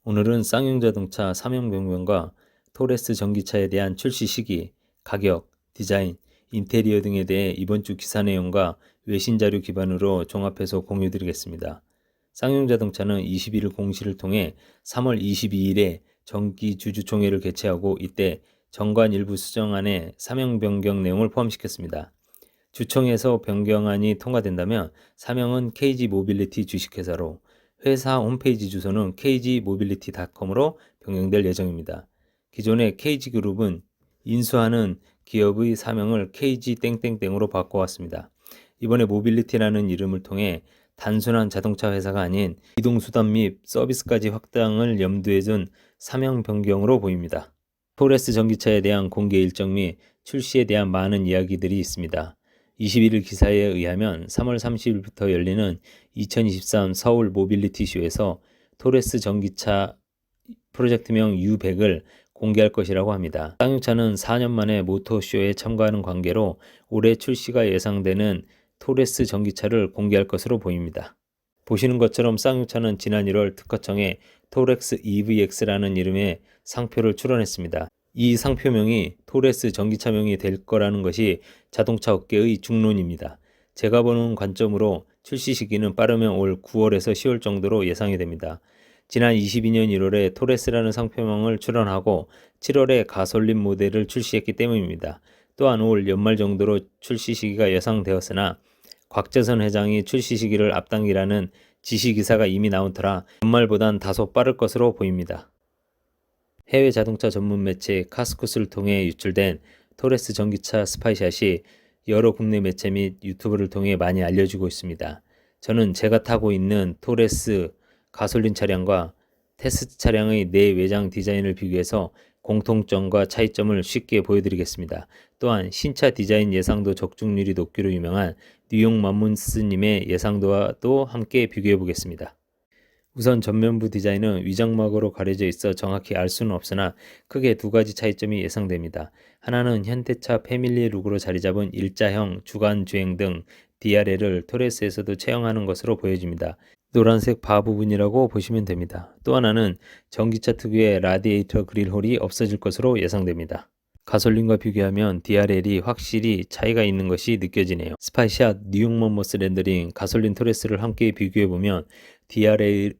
오늘은 쌍용자동차 삼형병변과 토레스 전기차에 대한 출시 시기, 가격, 디자인, 인테리어 등에 대해 이번 주 기사 내용과 외신 자료 기반으로 종합해서 공유드리겠습니다. 쌍용자동차는 21일 공시를 통해 3월 22일에 정기 주주총회를 개최하고 이때 정관 일부 수정안에 사명 변경 내용을 포함시켰습니다. 주총에서 변경안이 통과된다면 사명은 KG 모빌리티 주식회사로, 회사 홈페이지 주소는 kgmobility.com으로 변경될 예정입니다. 기존의 KG그룹은 인수하는 기업의 사명을 KG 땡땡땡으로 바꿔왔습니다. 이번에 모빌리티라는 이름을 통해 단순한 자동차 회사가 아닌 이동수단 및 서비스까지 확장을 염두에 둔 사명 변경으로 보입니다. 토레스 전기차에 대한 공개 일정 및 출시에 대한 많은 이야기들이 있습니다. 21일 기사에 의하면 3월 30일부터 열리는 2023 서울 모빌리티 쇼에서 토레스 전기차 프로젝트명 U100을 공개할 것이라고 합니다. 쌍용차는 4년 만에 모터쇼에 참가하는 관계로 올해 출시가 예상되는 토레스 전기차를 공개할 것으로 보입니다. 보시는 것처럼 쌍용차는 지난 1월 특허청에 토렉스 EVX라는 이름의 상표를 출원했습니다. 이 상표명이 토레스 전기차명이 될 거라는 것이 자동차 업계의 중론입니다. 제가 보는 관점으로 출시 시기는 빠르면 올 9월에서 10월 정도로 예상이 됩니다. 지난 22년 1월에 토레스라는 상표명을 출원하고 7월에 가솔린 모델을 출시했기 때문입니다. 또한 올 연말 정도로 출시 시기가 예상되었으나 곽재선 회장이 출시 시기를 앞당기라는 지시 기사가 이미 나온 터라 연말보단 다소 빠를 것으로 보입니다. 해외 자동차 전문 매체 카스쿠스를 통해 유출된 토레스 전기차 스파이샷이 여러 국내 매체 및 유튜브를 통해 많이 알려지고 있습니다. 저는 제가 타고 있는 토레스 가솔린 차량과 테스트 차량의 내외장 디자인을 비교해서 공통점과 차이점을 쉽게 보여드리겠습니다. 또한 신차 디자인 예상도 적중률이 높기로 유명한 뉴욕 맘문스님의 예상도와도 함께 비교해 보겠습니다. 우선 전면부 디자인은 위장막으로 가려져 있어 정확히 알 수는 없으나 크게 두 가지 차이점이 예상됩니다. 하나는 현대차 패밀리 룩으로 자리잡은 일자형 주간 주행 등 DRL을 토레스에서도 채용하는 것으로 보여집니다. 노란색 바 부분이라고 보시면 됩니다. 또 하나는 전기차 특유의 라디에이터 그릴 홀이 없어질 것으로 예상됩니다. 가솔린과 비교하면 DRL이 확실히 차이가 있는 것이 느껴지네요. 스파이샷 뉴욕 맘모스 렌더링 가솔린 토레스를 함께 비교해보면 DRL의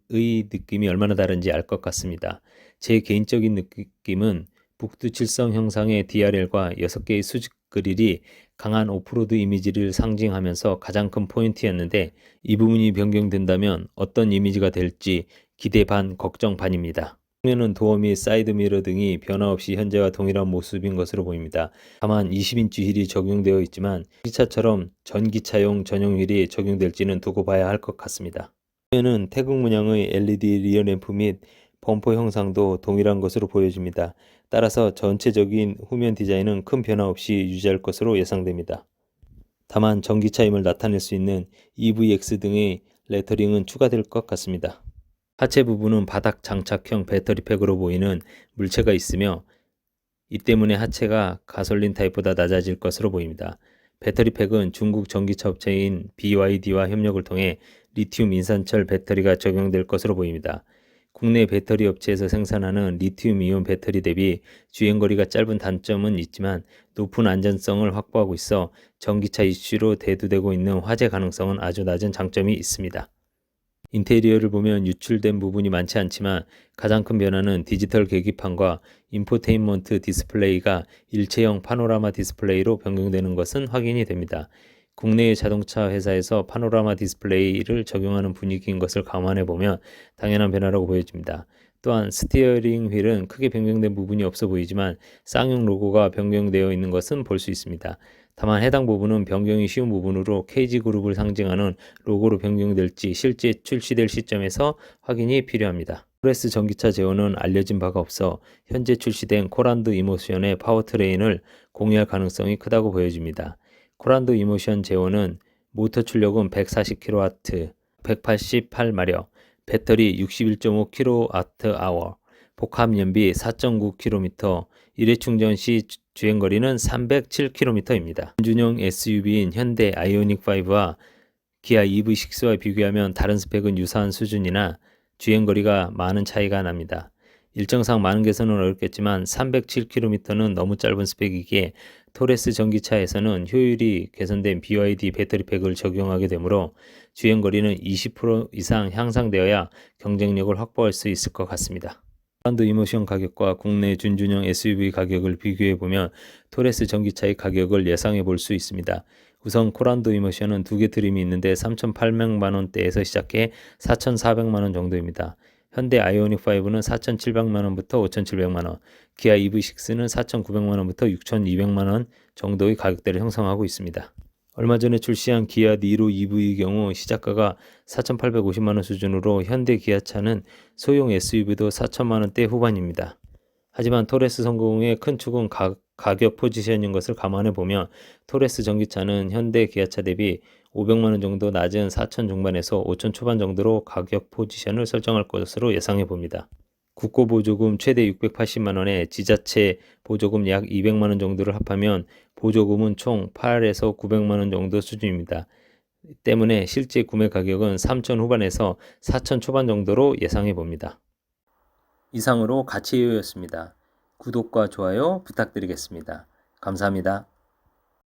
느낌이 얼마나 다른지 알 것 같습니다. 제 개인적인 느낌은 북두칠성 형상의 DRL과 6개의 수직 그릴이 강한 오프로드 이미지를 상징하면서 가장 큰 포인트였는데 이 부분이 변경된다면 어떤 이미지가 될지 기대 반 걱정 반입니다. 측면은 도어 및 사이드미러 등이 변화 없이 현재와 동일한 모습인 것으로 보입니다. 다만 20인치 휠이 적용되어 있지만 기차처럼 전기차용 전용 휠이 적용될지는 두고 봐야 할 것 같습니다. 측면은 태극 문양의 LED 리어 램프 및 범퍼 형상도 동일한 것으로 보여집니다. 따라서 전체적인 후면 디자인은 큰 변화 없이 유지할 것으로 예상됩니다. 다만 전기차임을 나타낼 수 있는 EVX 등의 레터링은 추가될 것 같습니다. 하체 부분은 바닥 장착형 배터리팩으로 보이는 물체가 있으며 이 때문에 하체가 가솔린 타입보다 낮아질 것으로 보입니다. 배터리팩은 중국 전기차 업체인 BYD와 협력을 통해 리튬 인산철 배터리가 적용될 것으로 보입니다. 국내 배터리 업체에서 생산하는 리튬이온 배터리 대비 주행거리가 짧은 단점은 있지만 높은 안전성을 확보하고 있어 전기차 이슈로 대두되고 있는 화재 가능성은 아주 낮은 장점이 있습니다. 인테리어를 보면 유출된 부분이 많지 않지만 가장 큰 변화는 디지털 계기판과 인포테인먼트 디스플레이가 일체형 파노라마 디스플레이로 변경되는 것은 확인이 됩니다. 국내의 자동차 회사에서 파노라마 디스플레이를 적용하는 분위기인 것을 감안해 보면 당연한 변화라고 보여집니다. 또한 스티어링 휠은 크게 변경된 부분이 없어 보이지만 쌍용 로고가 변경되어 있는 것은 볼 수 있습니다. 다만 해당 부분은 변경이 쉬운 부분으로 KG그룹을 상징하는 로고로 변경될지 실제 출시될 시점에서 확인이 필요합니다. 토레스 전기차 제어는 알려진 바가 없어 현재 출시된 코란도 이모션의 파워트레인을 공유할 가능성이 크다고 보여집니다. 코란도 이모션 제어는 모터 출력은 140kW, 188마력, 배터리 61.5kWh, 복합 연비 4.9km, 일회 충전 시 주행거리는 307km입니다. 준용 SUV인 현대 아이오닉 5와 기아 EV6와 비교하면 다른 스펙은 유사한 수준이나 주행거리가 많은 차이가 납니다. 일정상 많은 개선은 어렵겠지만 307km는 너무 짧은 스펙이기에 토레스 전기차에서는 효율이 개선된 BYD 배터리팩을 적용하게 되므로 주행거리는 20% 이상 향상되어야 경쟁력을 확보할 수 있을 것 같습니다. 코란도 이모션 가격과 국내 준준형 SUV 가격을 비교해보면 토레스 전기차의 가격을 예상해 볼 수 있습니다. 우선 코란도 이모션은 두 개 트림이 있는데 3,800만원대에서 시작해 4,400만원 정도입니다. 현대 아이오닉5는 4,700만원부터 5,700만원, 기아 EV6는 4,900만원부터 6,200만원 정도의 가격대를 형성하고 있습니다. 얼마 전에 출시한 기아 니로 EV의 경우 시작가가 4,850만원 수준으로 현대 기아차는 소형 SUV도 4천만원대 후반입니다. 하지만 토레스 성공의 큰 축은 가격 포지션인 것을 감안해 보면 토레스 전기차는 현대 기아차 대비 500만원 정도 낮은 4천 중반에서 5천 초반 정도로 가격 포지션을 설정할 것으로 예상해 봅니다. 국고 보조금 최대 680만원에 지자체 보조금 약 200만원 정도를 합하면 보조금은 총 8에서 900만원 정도 수준입니다. 때문에 실제 구매 가격은 3천 후반에서 4천 초반 정도로 예상해 봅니다. 이상으로 가치이유였습니다. 구독과 좋아요 부탁드리겠습니다. 감사합니다.